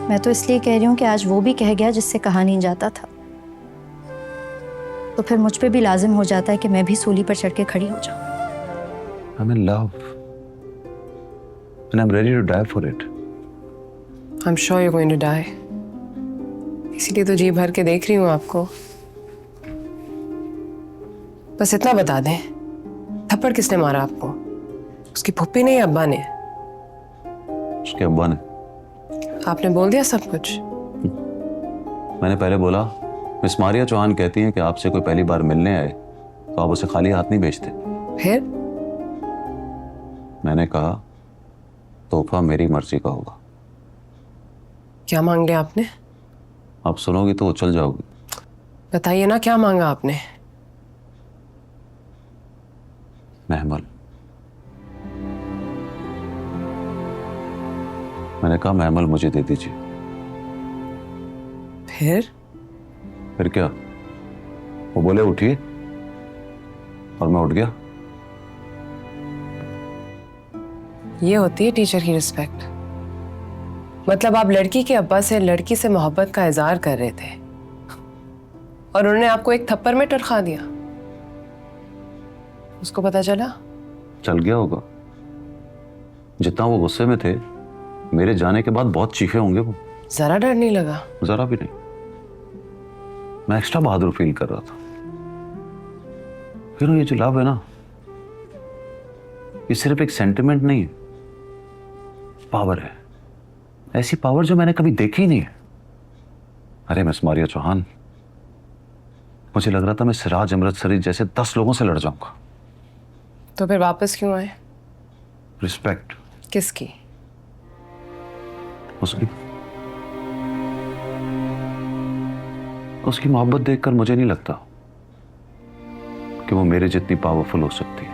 मैं तो इसलिए कह रही हूँ कि आज वो भी कह गया जिससे कहा नहीं जाता था, तो फिर मुझ पे भी लाजिम हो जाता है कि मैं भी सूली पर चढ़ के खड़ी हो जाऊं। I'm in love and I'm ready to die for it. I'm sure you're going to die. इसीलिए तो जी भर के देख रही हूँ आपको। बस इतना बता दें, थप्पड़ किसने मारा आपको? उसकी फुप्पी ने या अब्बा ने? उसके अब्बा ने। आपने बोल दिया सब कुछ? मैंने पहले बोला, मिस मारिया चौहान कहती हैं कि आपसे कोई पहली बार मिलने आए तो आप उसे खाली हाथ नहीं भेजते। फिर? मैंने कहा तोहफा मेरी मर्जी का होगा। क्या मांग लिया आपने? आप सुनोगी तो उछल जाओगी। बताइए ना, क्या मांगा आपने? महमल। मैंने कहा महमल मुझे दे दीजिए। फिर क्या? वो बोले उठिए और मैं उठ गया। ये होती है टीचर की रिस्पेक्ट। मतलब आप लड़की के अब्बा से लड़की से मोहब्बत का इजहार कर रहे थे और उन्होंने आपको एक थप्पड़ में टरखा दिया। उसको पता चला? चल गया होगा। जितना वो गुस्से में थे, मेरे जाने के बाद बहुत चीखे होंगे वो। जरा डर नहीं लगा? जरा भी नहीं। मैं एक्स्ट्रा बहादुर फील कर रहा था। फिर ये जो लव है ना, ये सिर्फ एक सेंटिमेंट नहीं है, पावर है। ऐसी पावर जो मैंने कभी देखी ही नहीं है। अरे मिस मारिया चौहान, मुझे लग रहा था मैं सिराज अमृतसरी जैसे 10 लोगों से लड़ जाऊंगा। तो फिर वापस क्यों आए? रिस्पेक्ट। किसकी? उसकी। उसकी मोहब्बत देखकर मुझे नहीं लगता कि वो मेरे जितनी पावरफुल हो सकती है।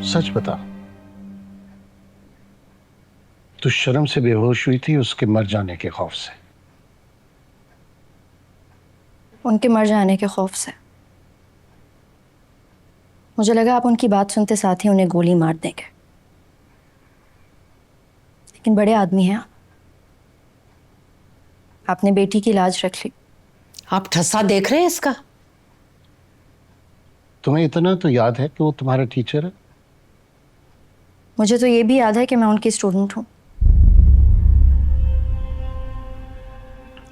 सच बता, तू शर्म से बेहोश हुई थी उसके मर जाने के खौफ से? उनके मर जाने के खौफ से। मुझे लगा आप उनकी बात सुनते साथ ही उन्हें गोली मार देंगे, लेकिन बड़े आदमी हैं आप। आपने बेटी की लाज रख ली। आप ठस्सा देख रहे हैं इसका? तुम्हें इतना तो याद है कि वो तुम्हारा टीचर है? मुझे तो ये भी याद है कि मैं उनकी स्टूडेंट हूं।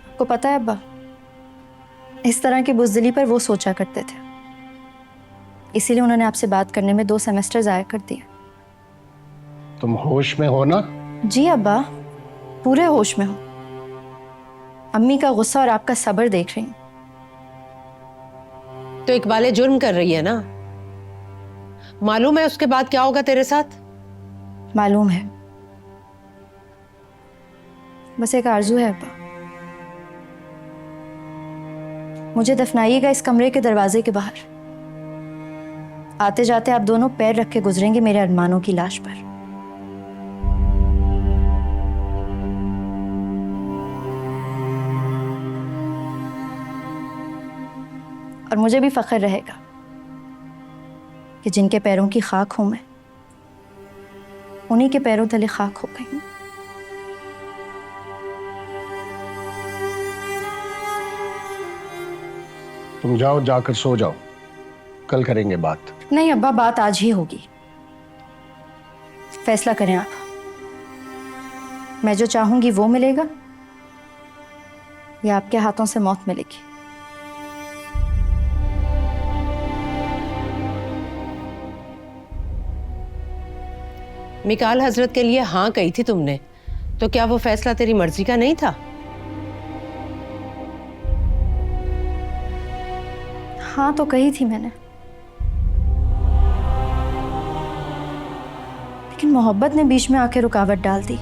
आपको पता है अब्बा, इस तरह की बुज़दिली पर वो सोचा करते थे, इसीलिए उन्होंने आपसे बात करने में 2 सेमेस्टर ज़ाया कर दिए। तुम होश में हो ना? जी अब्बा, पूरे होश में हूं। अम्मी का गुस्सा और आपका सब्र देख रही हूं। तो इकबाल जुर्म कर रही है ना? मालूम है उसके बाद क्या होगा तेरे साथ? मालूम है, बस एक आरजू है अब्बा। मुझे दफनाइएगा इस कमरे के दरवाजे के बाहर। आते जाते आप दोनों पैर रख के गुजरेंगे मेरे अरमानों की लाश पर। और मुझे भी फख्र रहेगा कि जिनके पैरों की खाक हूं मैं, उन्हीं के पैरों तले खाक हो गई हूं। तुम जाओ, जाकर सो जाओ, कल करेंगे बात। नहीं अब्बा, बात आज ही होगी। फैसला करें आप। मैं जो चाहूंगी वो मिलेगा या आपके हाथों से मौत मिलेगी? मिकाल हजरत के लिए हाँ कही थी तुमने, तो क्या वो फैसला तेरी मर्जी का नहीं था? हाँ तो कही थी मैंने, लेकिन मोहब्बत ने बीच में आके रुकावट डाल दी।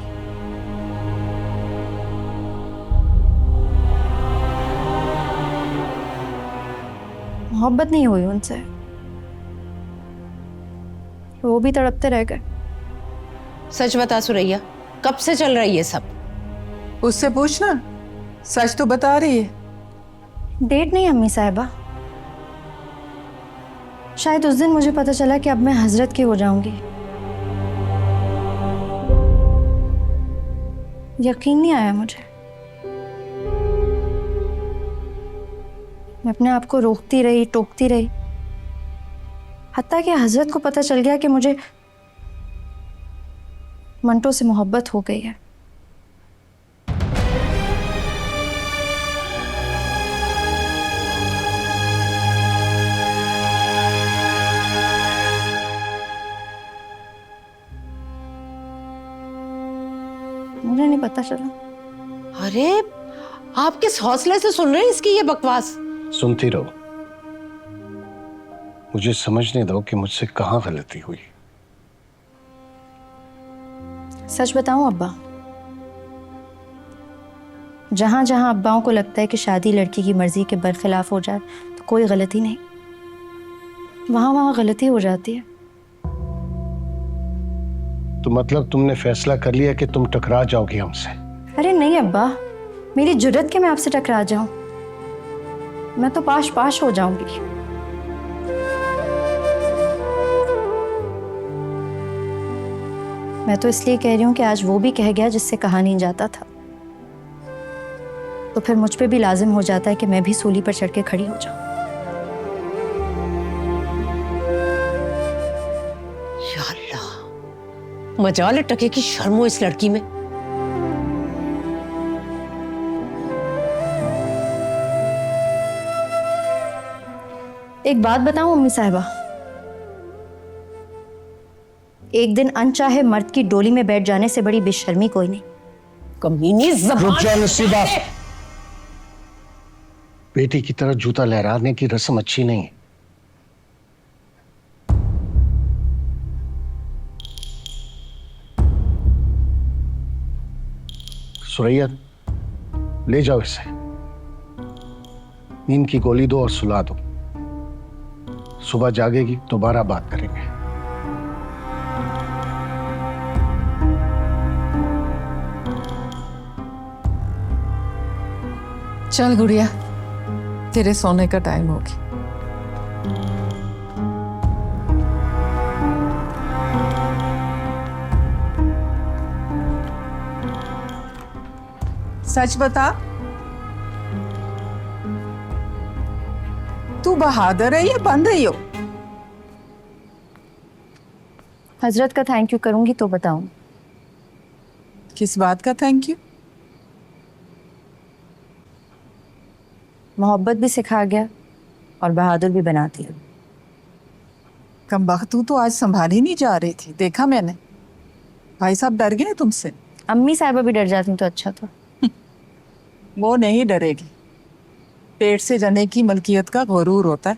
मोहब्बत नहीं हुई उनसे, वो भी तड़पते रह गए। सच बता सुरैया, कब से चल रही है सब? उससे पूछना, सच तो बता रही है। डेट नहीं अम्मी साहिबा, शायद उस दिन मुझे पता चला कि अब मैं हजरत की हो जाऊंगी। यकीन नहीं आया मुझे। मैं अपने आप को रोकती रही, टोकती रही, हत्ता कि हजरत को पता चल गया कि मुझे मंटो से मोहब्बत हो गई है। मुझे नहीं पता चला। अरे आप किस हौसले से सुन रहे हैं इसकी ये बकवास? सुनती रहो, मुझे समझने दो कि मुझसे कहाँ गलती हुई। सच बताऊं अब्बा, जहां जहां अब्बाओं को लगता है कि शादी लड़की की मर्जी के बरखिलाफ हो जाए तो कोई गलती नहीं, वहां वहां गलती हो जाती है। तो मतलब तुमने फैसला कर लिया कि तुम टकरा जाओगी हमसे? अरे नहीं अब्बा, मेरी जुर्रत के मैं आपसे टकरा जाऊं, मैं तो पाश पाश हो जाऊंगी। मैं तो इसलिए कह रही हूं कि आज वो भी कह गया जिससे कहा नहीं जाता था, तो फिर मुझ पे भी लाजिम हो जाता है कि मैं भी सूली पर चढ़ के खड़ी हो जाऊं। या अल्लाह, मजाल है टके की शर्म हो इस लड़की में। एक बात बताऊं अम्मी साहिबा, एक दिन अनचाहे मर्द की डोली में बैठ जाने से बड़ी बेशर्मी कोई नहीं। कमीनी रुक ज़बान। जाओ नसीबा, बेटी की तरह जूता लहराने की रस्म अच्छी नहीं है। सुरैया, ले जाओ इसे, नींद की गोली दो और सुला दो। सुबह जागेगी दोबारा बात करेंगे। चल गुड़िया, तेरे सोने का टाइम हो गया। सच बता, तू बहादुर है या बन रही हो? हजरत का थैंक यू करूंगी तो बताऊं। किस बात का थैंक यू? मोहब्बत भी सिखा गया और बहादुर भी बना दिया। कमबख्त, तू तो आज संभाली नहीं जा रही थी, देखा मैंने। भाई साहब डर गए तुमसे? अम्मी साहिबा भी डर जाती तो अच्छा था। वो नहीं डरेगी, पेट से जने की मलकियत का गुरूर होता है।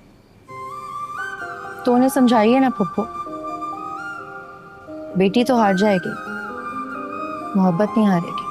तो उन्हें समझाइए ना फुप्पो, बेटी तो हार जाएगी, मोहब्बत नहीं हारेगी।